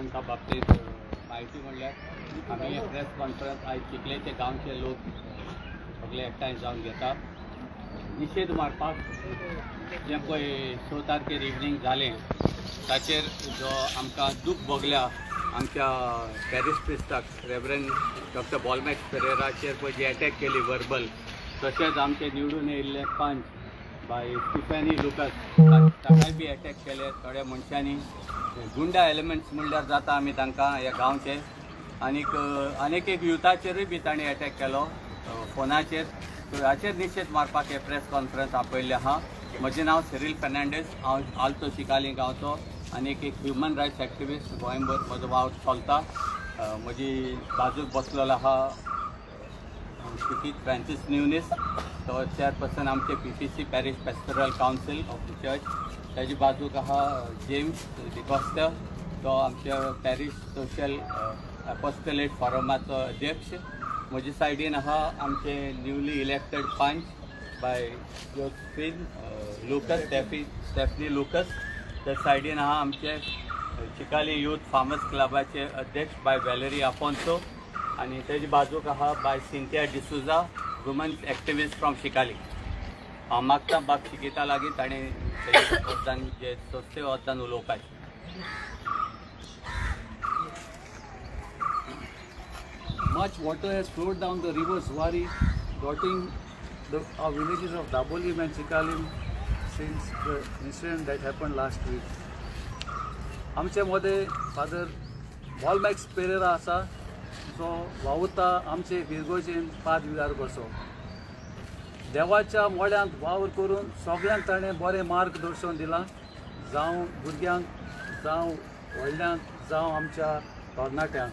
कॉन्फरन्सा बाबतीत माहिती म्हणल्यार आमी प्रेस कॉन्फरन्स आयज चिखलेचे गांवचे लोक सगळे एकठांय जावन घेता. निशेध मारपाक जे पळय 6 तारखेर इवनिंग जालें ताचेर जो आमकां दूख भोगल्या आमच्या पॅरिस प्रिस्टाक रेव्हरंड डॉक्टर बॉलमॅक्स पेरेराचेर पळय जी अटॅक केली वर्बल, तशेंच आमचे निवडून येयल्ले पंच बाय स्टिफॅनी लुकास ताकाय बी अटॅक केले थोड्या मनशांनी. गुंडा एलिमेंट्स म्हणल्यार जाता आमी तांकां ह्या गांवचे. आनीक एक युथाचेरूय बी ताणें अटॅक केलो फोनाचेर. सो हाचेर निशेध मारपाक हे प्रेस कॉन्फरन्स आपयल्लें आहा. म्हजें नांव सिरील फेर्नांडीस, हांव आल्तो शिकाली गांवचो आनीक एक ह्युमन रायट्स एक्टिविस्ट गोंयभर म्हजो वावर चलता. म्हजी बाजूक बसलेलो आहा शिकीत फ्रांसीस न्यूनीस, तो चेअरपर्सन आमचे PPC parish pastoral council of the church. ताजे बाजूक आहा जेम्स डिकॉस्टा, तो आमच्या पॅरिश सोशल अपोस्टोलेट फॉरमाचो अध्यक्ष. म्हजे सायडीन आहा आमचे newly elected panch bai Josephine Lucas, Stephanie Lucas. त्या सायडीन आहा आमचे चिकाली यूथ फार्मर्स क्लबाचे अध्यक्ष बाय वॅलेरी आपोन्सो आनी तेजे बाजूक आहा bai Cynthia D'Souza, women's activist from Chikali. हांव मागता बाग शिकिता लागीं ताणें वद्दान जे सोंसे वद्दान उलोवपाचें. Much water has flowed down the river Zuari, dotting our villages of Dabolim and Chikalim since the incident that happened last week. आमचे मध्ये फादर बॉलमॅक्स पेरेरा आसा, जो वावुरता आमचे विरगोजेन पाद विदार कसो. देवाच्या मोड्यांत वावर करून सगळ्यांक ताणें बरें मार्गदर्शन दिलां, जावं भुरग्यांक, जावं व्हडल्यांक, जावं आमच्या तरणाट्यांक.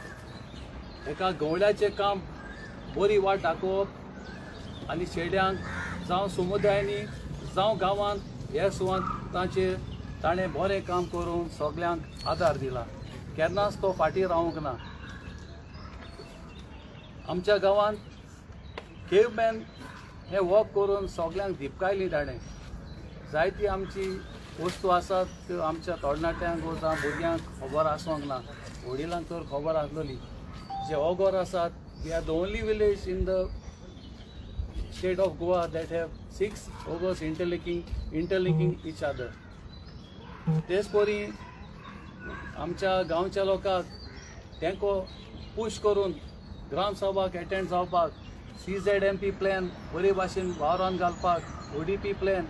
एका गवळ्याचें काम बरी वाट दाखोवप आनी शेड्यांक जावं समुदायांनी जावं गांवांत हे सुवातांचेर ताणें बरें काम करून सगळ्यांक आदार दिला. केन्नाच तो फाटीं रावूंक ना. आमच्या गांवांत केवमॅन हे वर्क करून सगळ्यांक दिपकायली ताणें. जायती आमची वस्तू आसात त्यो आमच्या तरणाट्यांक जावं भुरग्यांक खबर आसोंक ना, वडिलांक तर खबर आसलेली. जे ओगोर आसात, we are the only village in the state of Goa that have 6 ogres interlinking each other. तेच परी आमच्या गांवच्या लोकांक तेंको पुश करून ग्रामसभाक एटेंड जावपाक, CZMP प्लॅन बरे भाशेन वावरान घालपाक, ODP प्लॅन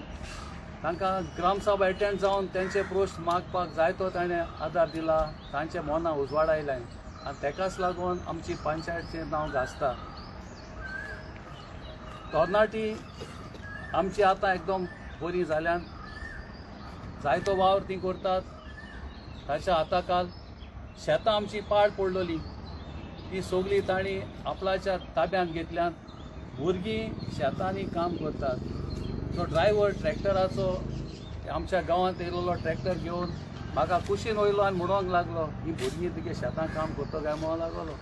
तांकां ग्रामसभा एटेंड जावन तेंचे पोस्ट मागपाक जायतो ताणें आदार दिला. तांचे मनां उजवाडायल्याय आनी तेकाच लागून आमची पंचायतचें नांव गाजता. तरणाटी आमची आतां एकदम बरी जाल्यान जायतो वावर ती करतात. ताच्या हाताखाल शेतां आमची पाड पडलेली, ती सगळी तांणी आपल्याच्या ताब्यांत घेतल्यान भुरगीं शेतांनी काम करतात. तो ड्रायव्हर ट्रॅक्टराचो आमच्या गांवांत येयलो ट्रॅक्टर घेवन म्हाका कुशीन वयलो आनी म्हणोंक लागलो, ही भुरगीं तुगे शेतां काम करतो काय म्हणूंक लागलो.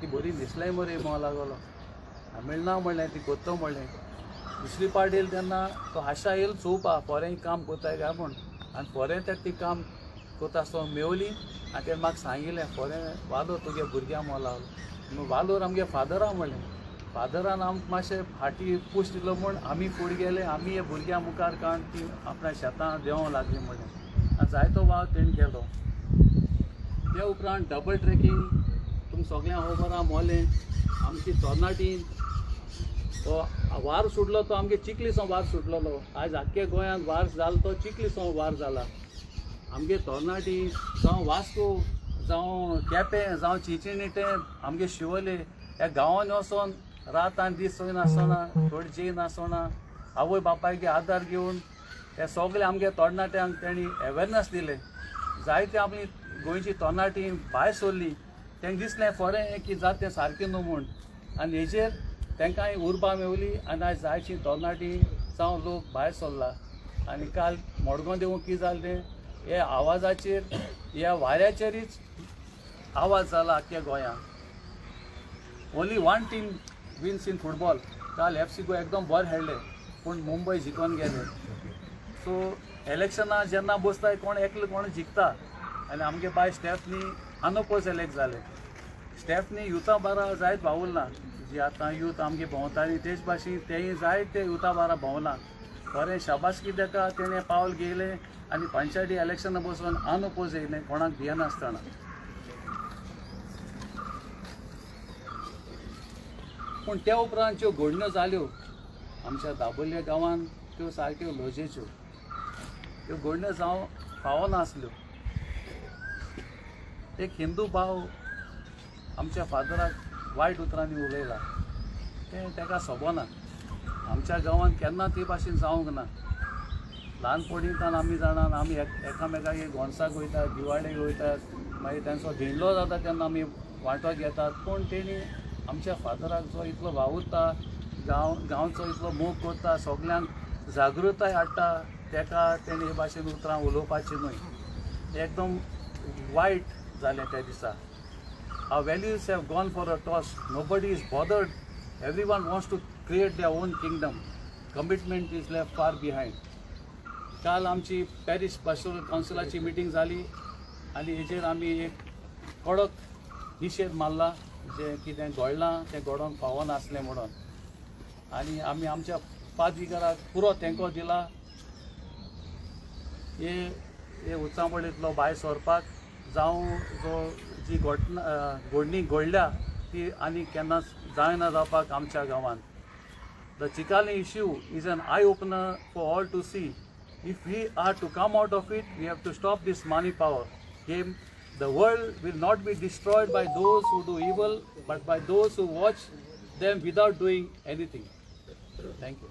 ती बरी दिसलें मरे म्हणूंक लागलो. हांवें ना म्हणलें ती करतो म्हणलें. दुसरी पाट येयली तेन्ना तो आशा येयलो चोवपा फोरें काम कोताय काय म्हूण. आनी फोरें तेका ती काम कोता आसतना मेवली आनी तेणें म्हाका सांगिल्लें फोरें वालोर तुगे भुरग्यां म्हणूंक लागलो. वालोर आमगे फादरा म्हणलें. फादरान आमकां मातशें फाटीं पुश दिलो म्हूण आमी फुडें गेले, आमी हे भुरग्यां मुखार काडून ती आपल्या शेतां देंवोंक लागली म्हणलें. आनी जायतो वाव तेणें केलो. ते उपरांत डबल ट्रॅकींग तुमकां सगळ्यांक खबर आहा मोलें. आमची तरणाटीन तो वार सुटलो तो आमगे चिखलीसो वार सुटलेलो. आयज आख्खे गोंयांत वार जालो तो चिखलीसो वार जाला. आमगे तरणाटी जावं वास्को, जावं केपें, जावं चिचिनीटें, आमगे शिवोले ह्या गांवांनी वचोन रात आनी दीस खंय नासतना, थोडी जेय नासतना आवय बापायगे आदार घेवन हे सगळे आमगे तरणाट्यांक तेणी अवेरनस दिले. जायते आमी गोंयची तरणाटी भायर सरली. तेंकां दिसलें फोरें की जाता तें सारकें न्हू म्हूण. आनी हेजेर तेंकांय उर्बा मेवली आनी आयज जायची तरणाटी जावं लोक भायर सरला. आनी काल मडगांव देवून कितें जालें तें हे आवाजाचेर, ह्या वाऱ्याचेरच आवाज जाला आख्ख्या गोंयांत. Only one team wins in football. काल FC गोवा एकदम बरें खेळ्ळें पूण मुंबय जिखून गेले. सो इलेक्शनां जेन्ना बसताय कोण एकलो कोण जिखता आनी आमगे बाय स्टेफनी अनोपोज इलेक्ट जाले. स्टेफनी युथा बारा जायत भावुरना, जी आतां यूथ आमगे भोंवताली तेच भाशेन तेय जायत ते युथा बारा भोंवला. बरें शाबासकी ताका तेणें पावल घेयलें आनी पंचायती इलेक्शना बसून अनोपोज येयलें, कोणाक भियेनासतना. पूण त्या उपरांत ज्यो घडण्यो जाल्यो आमच्या दाबोळ्या गांवांत त्यो सारक्यो लजेच्यो. त्यो घडण्यो जावं फावो नासल्यो. एक हिंदू भाव आमच्या फादराक वायट उतरांनी उलयला, तें ताका सोबना. आमच्या गांवांत केन्ना ते भाशेन जावंक ना. ल्हानपणींतल्यान आमी जाणात आमी एकामेकांक घोणसाक वयतात, दिवाळेक वयतात, मागीर तांचो धेंडलो जाता तेन्ना आमी वांटो घेतात. पूण तेणी आमच्या फादराक जो इतलो वावुरता, गांवचो इतलो मोग करता, सगल्यांक जागृताय हाडटा, ताका तेणी हे भाशेन उतरां उलोवपाची न्हय. एकदम वायट जालें त्या दिसा. Our values have gone for a toss. Nobody is bothered. Everyone wants to create their own kingdom. Commitment is left far behind. काल आमची पॅरिस पास्टोरल कावन्सिलाची मिटींग जाली आनी हेजेर आमी एक कडक निशेध मारला. जें कितें घडलां तें घडोवंक फावो नासलें म्हणून. आनी आमी आमच्या पादविकाराक पुरो तेंको दिला हे उत्सावळींतलो भायर सरपाक. जावं जी घडणी घडल्या ती आनी केन्नाच जायना जावपाक आमच्या गांवांत. The Chikali issue is an eye opener for all to see. If we are to come out of it, we have to stop this money power game. The world will not be destroyed by those who do evil, but by those who watch them without doing anything. Thank you.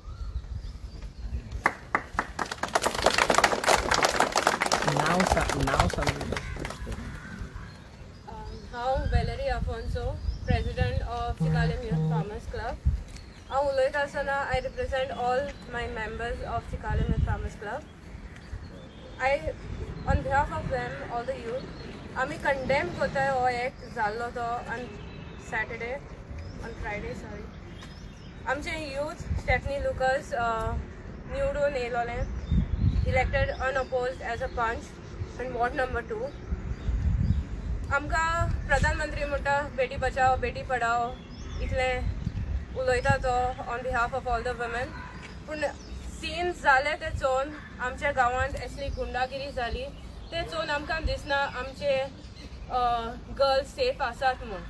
Now something. How Valerie Afonso, President of Chicalem Youth Farmers Club. I represent all my members of Chicalem Youth Farmers Club. On behalf of them, all the youth, आमी condemn करता हो act जाल्लो तो on Friday. आमचे youth Stephanie Lucas निवडून येयलोलें, elected unopposed as a punch in ward number 2. आमकां प्रधानमंत्री म्हणटा बेटी बचाओ बेटी पढाओ इतलें उलयता तो on behalf of all the women. पूण सीन्स जाले ते चोवन आमच्या गांवांत असली गुंडागिरी जाली ते चोवन आमकां दिसना आमचे गर्ल्स सेफ आसात म्हूण.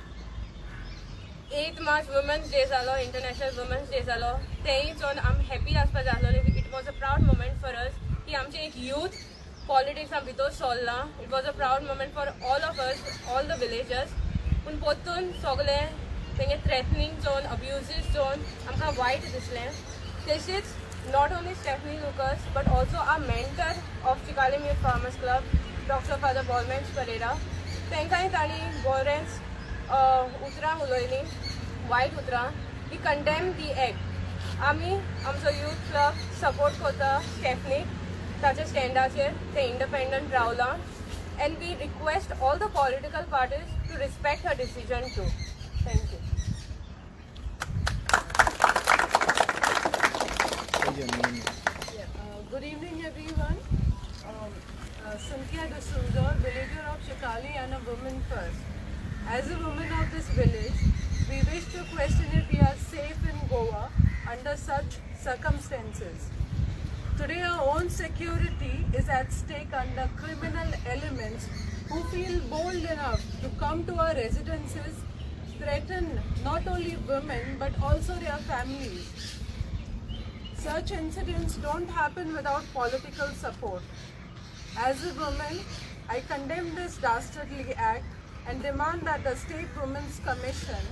8 मार्च वुमन्स डे जालो, इंटरनॅशनल वुमन्स डे जालो, तेंय चोवन आमी हॅपी आसपा जाय आसलोलें. It was a proud moment for us की आमचे एक यूथ पॉलिटिक्सा भितर सरलां. It was a proud moment for all of us, all the villagers. पूण पोत्तून सगलें तेंगे थ्रेटनिंग चोवन, अब्युजीस चोवन आमकां वायट दिसलें. तशेंच not only Stephanie Lucas but also our mentor of Chicalim youth farmers club, doctor father Bolmens Pereira, तेंकांय तांणी बरेंच उतरां उलयलीं, वायट उतरां. We condemn the act. आमी आमचो यूथ क्लब सपोर्ट करता स्टेफनीक ताच्या स्टँडाचेर. ते इंडिपेंडंट रावलां and we request all the political parties to respect her decision too. Thank you. Good evening, everyone. Cynthia D'Souza, villager of Chicali and a woman first. As a woman of this village, we wish to question if we are safe in Goa under such circumstances. Today, our own security is at stake under criminal elements who feel bold enough to come to our residences, threaten not only women but also their families. Such incidents don't happen without political support. As a woman, I condemn this dastardly act and demand that the State Women's Commission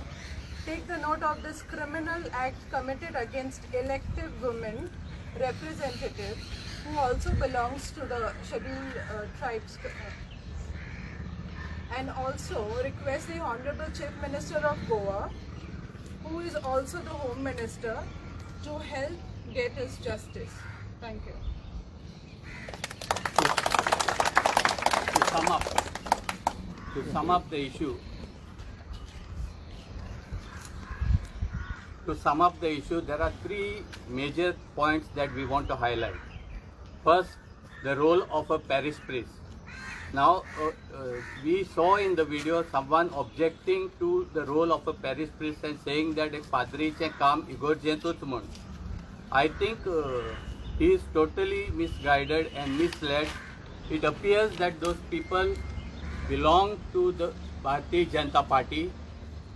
take the note of this criminal act committed against elected women representative who also belongs to the scheduled tribes. And also request the Honorable Chief Minister of Goa, who is also the Home Minister, to help get his justice. Thank you. To sum up the issue, there are 3 major points that we want to highlight. First, the role of a parish priest. Now, we saw in the video someone objecting to the role of a parish priest and saying that a padriचे काम इगोर्जेंतूच म्हणून. I think he is totally misguided and misled. It appears that those people belong to the Bharatiya Janata Party,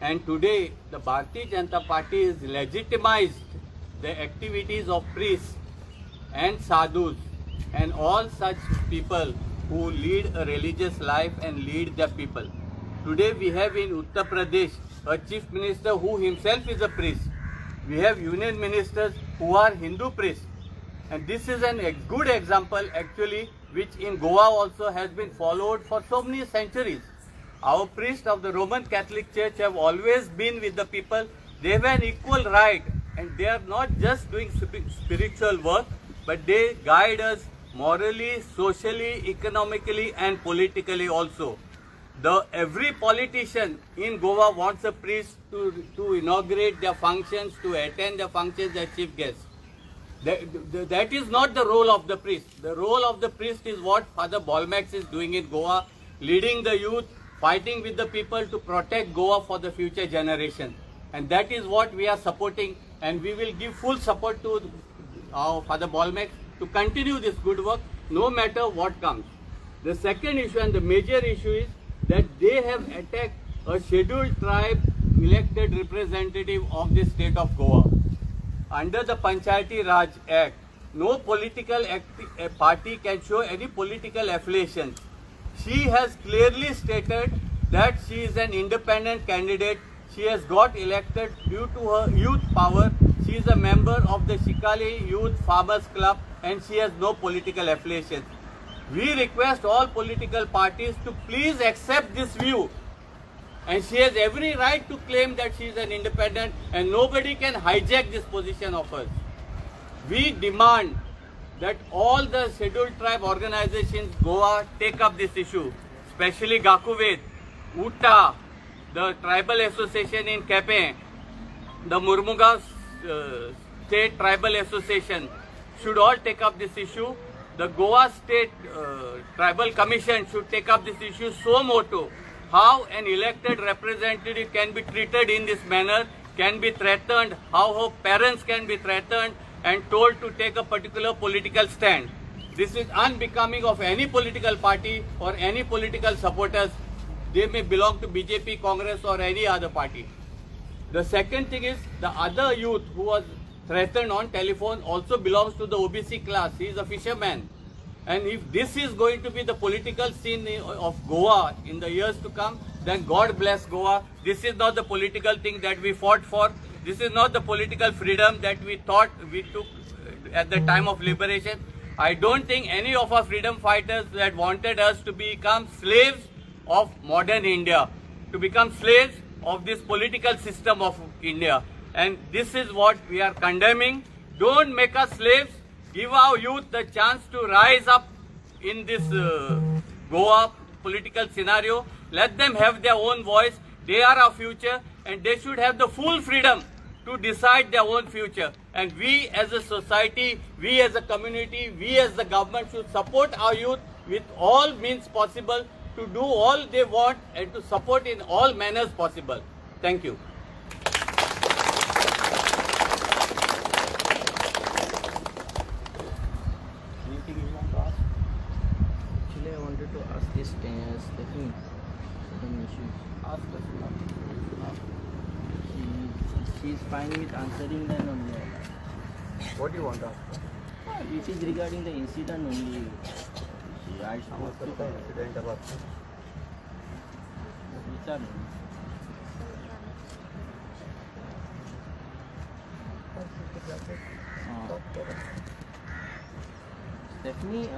and today the Bharatiya Janata Party has legitimized the activities of priests and sadhus and all such people who lead a religious life and lead the people. Today we have in Uttar Pradesh a chief minister who himself is a priest. We have union ministers who are Hindu priests. And this is a good example actually, which in Goa also has been followed for so many centuries. Our priests of the Roman Catholic Church have always been with the people. They have an equal right, and they are not just doing spiritual work, but they guide us morally, socially, economically and politically also. Every politician in Goa wants a priest to inaugurate their functions, to attend their functions as chief guest. That is not the role of the priest. The role of the priest is what Father Bolmax is doing in Goa, leading the youth, fighting with the people to protect Goa for the future generation. And that is what we are supporting, and we will give full support to our Father Bolmax to continue this good work no matter what comes. The second issue and the major issue is that they have attacked a scheduled tribe elected representative of the state of Goa. Under the Panchayati Raj Act, no political party can show any political affiliation. She has clearly stated that she is an independent candidate. She has got elected due to her youth power. She is a member of the Shikali Youth Farmers Club and she has no political affiliation. We request all political parties to please accept this view. And she has every right to claim that she is an independent and nobody can hijack this position of hers. We demand that all the scheduled tribe organizations Goa take up this issue, especially Gakuved, Uta, the tribal association in Kepe, the Murmuga State Tribal Association should all take up this issue. The Goa State Tribal Commission should take up this issue so moto. How an elected representative can be treated in this manner, can be threatened, how her parents can be threatened and told to take a particular political stand. This is unbecoming of any political party or any political supporters. They may belong to BJP, Congress or any other party. The second thing is the other youth who was threatened on telephone also belongs to the OBC class. He is a fisherman. And if this is going to be the political scene of Goa in the years to come, then God bless Goa. This is not the political thing that we fought for. This is not the political freedom that we thought we took at the time of liberation. I don't think any of our freedom fighters that wanted us to become slaves of modern India, to become slaves of this political system of India. And this is what we are condemning. Don't make us slaves. Give our youth the chance to rise up in this Goa political scenario. Let them have their own voice. They are our future and they should have the full freedom to decide their own future. And we as a society, we as a community, we as the government should support our youth with all means possible to do all they want and to support in all manners possible. Thank you. Actually, I wanted to ask this Stephanie certain issues. Ask us. She is fine with answering them only. What do you want to ask? It is regarding the incident only. I spoke to her. Incident about विचार Stephanie,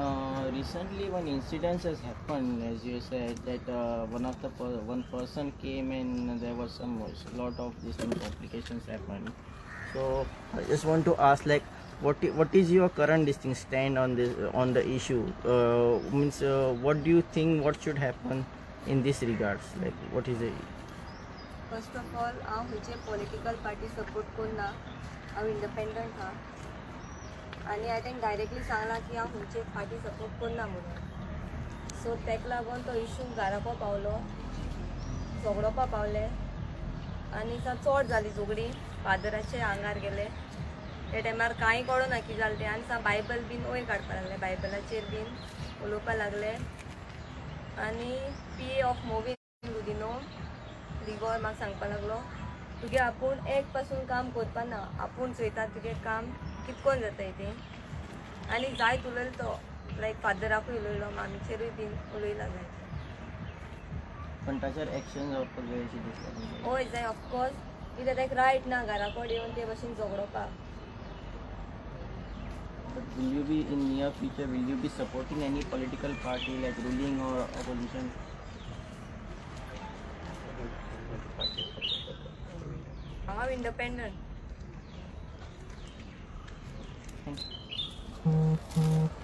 recently one incident has happened, as you said, that one person came and there was lot of these complications happened. So I just want to ask, like, what is your current stand on this on the issue? What do you think? What should happen in this regards? Like, what is it? First of all हांव खंयचे political party support करना हांव independent हा आनी हांवें directly सांगलां की हांव खंयचे पार्टी सपोर्ट करना म्हणून सो तेका लागून तो इशू घराको पावलो, झगडोवपा पावले आनी चड जाली झगडी. फादराचे आंगार गेले. त्या टायमार कांय कळना कितें जालें तें. आनी बायबल बीन वयर काडपा लागले, बायबलाचेर बीन उलोवपा लागले. आनी PA ऑफ मोवी गुदिनो रिगोर म्हाका सांगपा लागलो, तुगे आपूण एक पासून काम करपा ना, आपूण चोयता तुगे काम कितकोन जाताय तें. आनी जायत उलयलो तो, लायक फादराकूय उलयलो, मामीचेरूय बीन उलयला जाय. पण ताचेर एक्शन जावपाक जाय अशें दिसता. हय जाय ऑफकोर्स, कित्याक ताका रायट ना घरा कडेन येवन ते भशेन झगडोवपाक. But will you be in near future, will you be supporting any political party like ruling or opposition? हांव इंडिपेंडंट. Thank you.